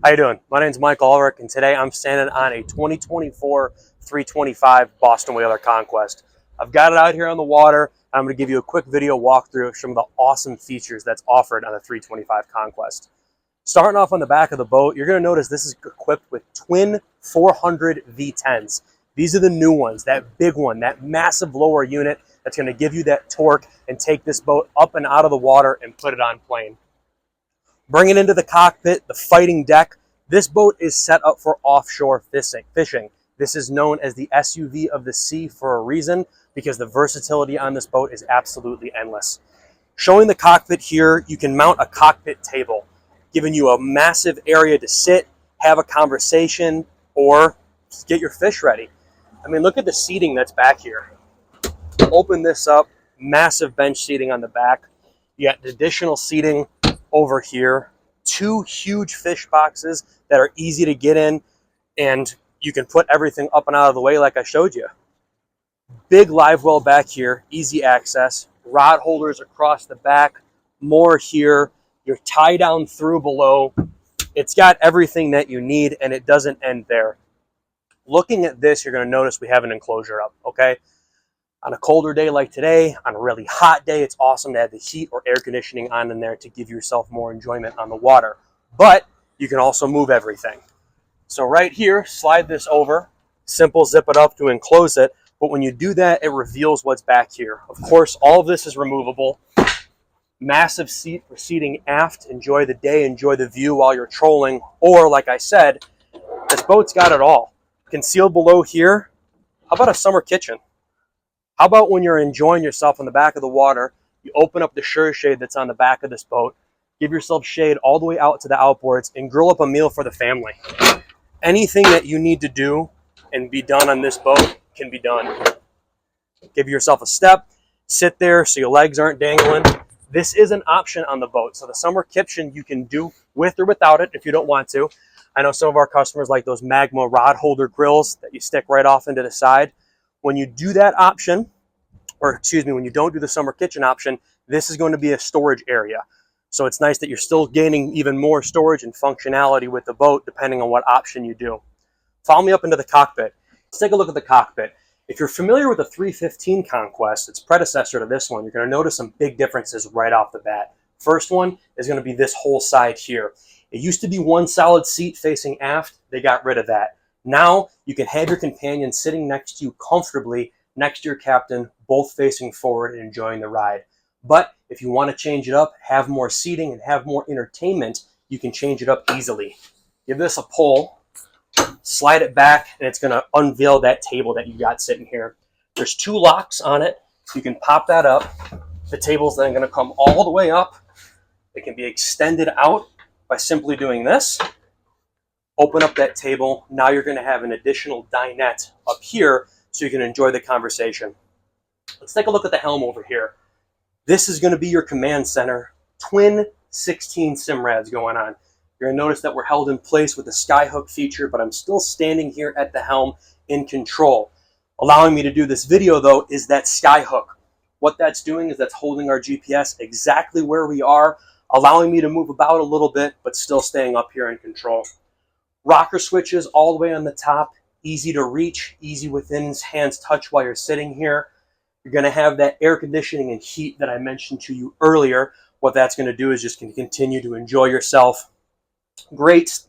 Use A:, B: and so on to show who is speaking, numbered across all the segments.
A: How you doing? My name's Mike Ulrich, and today I'm standing on a 2024 325 Boston Whaler Conquest. I've got it out here on the water, and I'm going to give you a quick video walkthrough of some of the awesome features that's offered on the 325 Conquest. Starting off on the back of the boat, you're going to notice this is equipped with twin 400 V10s. These are the new ones, that big one, that massive lower unit that's going to give you that torque and take this boat up and out of the water and put it on plane. Bring it into the cockpit, the fighting deck. This boat is set up for offshore fishing. This is known as the SUV of the sea for a reason, because the versatility on this boat is absolutely endless. Showing the cockpit here, you can mount a cockpit table, giving you a massive area to sit, have a conversation, or get your fish ready. I mean, look at the seating that's back here. Open this up, massive bench seating on the back. You got additional seating over here, two huge fish boxes that are easy to get in, and you can put everything up and out of the way like I showed you. Big live well back here, easy access, rod holders across the back, more here, your tie down through below. It's got everything that you need, and it doesn't end there. Looking at this, you're going to notice we have an enclosure up, okay? On a colder day like today, on a really hot day, it's awesome to have the heat or air conditioning on in there to give yourself more enjoyment on the water. But you can also move everything. So right here, slide this over, simple zip it up to enclose it. But when you do that, it reveals what's back here. Of course, all of this is removable. Massive seat for seating aft. Enjoy the day, enjoy the view while you're trolling. Or like I said, this boat's got it all. Concealed below here, how about a summer kitchen? How about when you're enjoying yourself on the back of the water, you open up the sure shade that's on the back of this boat, give yourself shade all the way out to the outboards, and grill up a meal for the family. Anything that you need to do and be done on this boat can be done. Give yourself a step, sit there so your legs aren't dangling. This is an option on the boat. So the summer kitchen you can do with or without it if you don't want to. I know some of our customers like those Magma rod holder grills that you stick right off into the side. When you do that option, or excuse me, when you don't do the summer kitchen option, this is going to be a storage area. So it's nice that you're still gaining even more storage and functionality with the boat, depending on what option you do. Follow me up into the cockpit. Let's take a look at the cockpit. If you're familiar with the 315 Conquest, its predecessor to this one, you're going to notice some big differences right off the bat. First one is going to be this whole side here. It used to be one solid seat facing aft. They got rid of that. Now you can have your companion sitting next to you comfortably, next to your captain, both facing forward and enjoying the ride. But if you want to change it up, have more seating and have more entertainment, you can change it up easily. Give this a pull, slide it back, and it's going to unveil that table that you got sitting here. There's two locks on it, so you can pop that up. The table's then going to come all the way up. It can be extended out by simply doing this. Open up that table. Now you're going to have an additional dinette up here so you can enjoy the conversation. Let's take a look at the helm over here. This is going to be your command center. Twin 16 Simrads going on. You're going to notice that we're held in place with the skyhook feature, but I'm still standing here at the helm in control. Allowing me to do this video, though, is that skyhook. What that's doing is that's holding our GPS exactly where we are, allowing me to move about a little bit, but still staying up here in control. Rocker switches all the way on the top, easy to reach, easy within hands touch while you're sitting here. You're going to have that air conditioning and heat that I mentioned to you earlier. What that's going to do is just continue to enjoy yourself. Great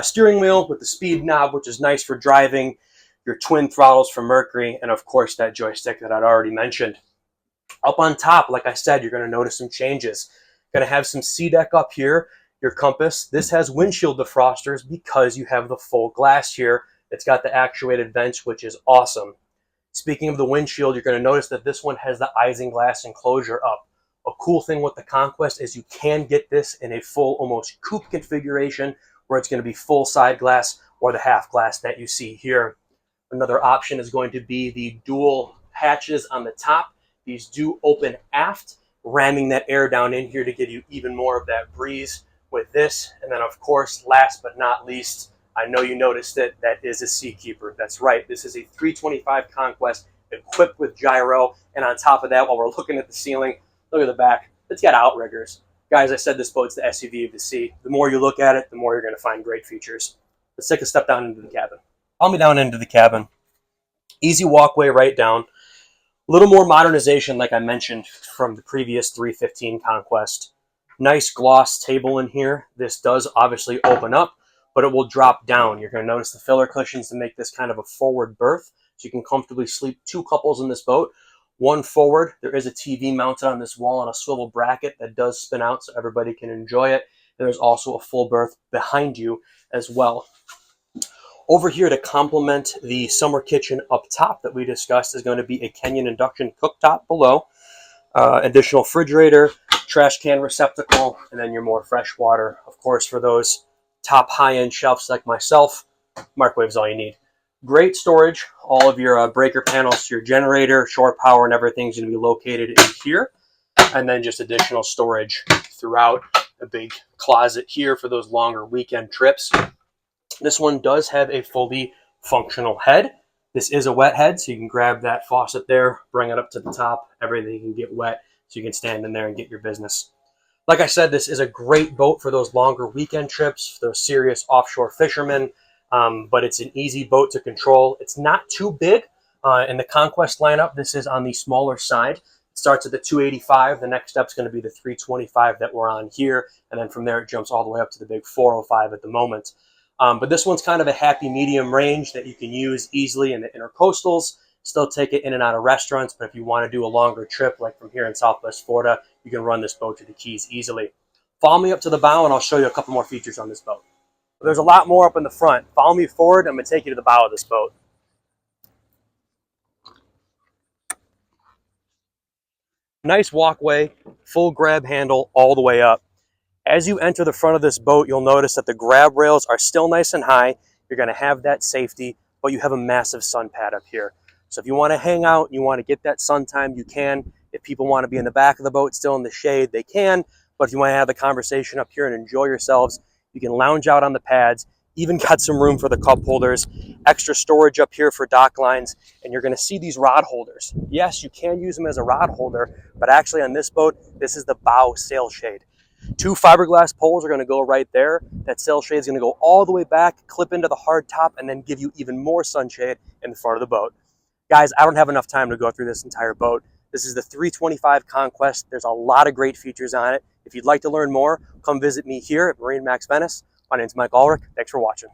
A: steering wheel with the speed knob, which is nice for driving, your twin throttles for Mercury, and of course that joystick that I'd already mentioned. Up on top, like I said, you're going to notice some changes. Going to have some SeaDeck up here. Your compass. This has windshield defrosters because you have the full glass here. It's got the actuated vents, which is awesome. Speaking of the windshield, you're going to notice that this one has the isinglass enclosure up. A cool thing with the Conquest is you can get this in a full, almost coupe configuration, where it's going to be full side glass or the half glass that you see here. Another option is going to be the dual hatches on the top. These do open aft, ramming that air down in here to give you even more of that breeze with this. And then of course, last but not least, I know you noticed it, that is a Seakeeper. That's right, this is a 325 Conquest equipped with gyro, and on top of that, while we're looking at the ceiling, look at the back, it's got outriggers. Guys, I said this boat's the SUV of the sea. The more you look at it, the more you're going to find great features. Let's take a step down into the cabin. Follow me down into the cabin. Easy walkway right down. A little more modernization, like I mentioned, from the previous 315 Conquest. Nice gloss table in here. This does obviously open up, but it will drop down. You're going to notice the filler cushions to make this kind of a forward berth, so you can comfortably sleep 2 couples in this boat. One forward. There is a TV mounted on this wall on a swivel bracket that does spin out so everybody can enjoy it. And there's also a full berth behind you as well. Over here to complement the summer kitchen up top that we discussed is going to be a Kenyan induction cooktop below. Additional refrigerator, trash can receptacle, and then your more fresh water. Of course, for those top high-end chefs like myself, microwave's all you need. Great storage. All of your breaker panels, your generator, shore power, and everything's going to be located in here. And then just additional storage throughout. A big closet here for those longer weekend trips. This one does have a fully functional head. This is a wet head, so you can grab that faucet there, bring it up to the top. Everything can get wet, so you can stand in there and get your business. Like I said, this is a great boat for those longer weekend trips, for those serious offshore fishermen, but it's an easy boat to control. It's not too big. In the Conquest lineup, this is on the smaller side. It starts at the 285. The next step is going to be the 325 that we're on here, and then from there it jumps all the way up to the big 405 at the moment. But this one's kind of a happy medium range that you can use easily in the intercoastals, still take it in and out of restaurants, but if you want to do a longer trip, like from here in Southwest Florida, you can run this boat to the Keys easily. Follow me up to the bow and I'll show you a couple more features on this boat. There's a lot more up in the front. Follow me forward, I'm going to take you to the bow of this boat. Nice walkway, full grab handle all the way up. As you enter the front of this boat, you'll notice that the grab rails are still nice and high. You're going to have that safety, but you have a massive sun pad up here. So if you want to hang out and you want to get that sun time, you can. If people want to be in the back of the boat still in the shade, they can. But if you want to have the conversation up here and enjoy yourselves, you can lounge out on the pads. Even got some room for the cup holders, extra storage up here for dock lines, and you're going to see these rod holders. Yes, you can use them as a rod holder, but actually on this boat, this is the bow sail shade. 2 fiberglass poles are going to go right there. That sail shade is going to go all the way back, clip into the hard top, and then give you even more sunshade in the front of the boat. Guys, I don't have enough time to go through this entire boat. This is the 325 Conquest. There's a lot of great features on it. If you'd like to learn more, come visit me here at MarineMax Venice. My name is Mike Ulrich. Thanks for watching.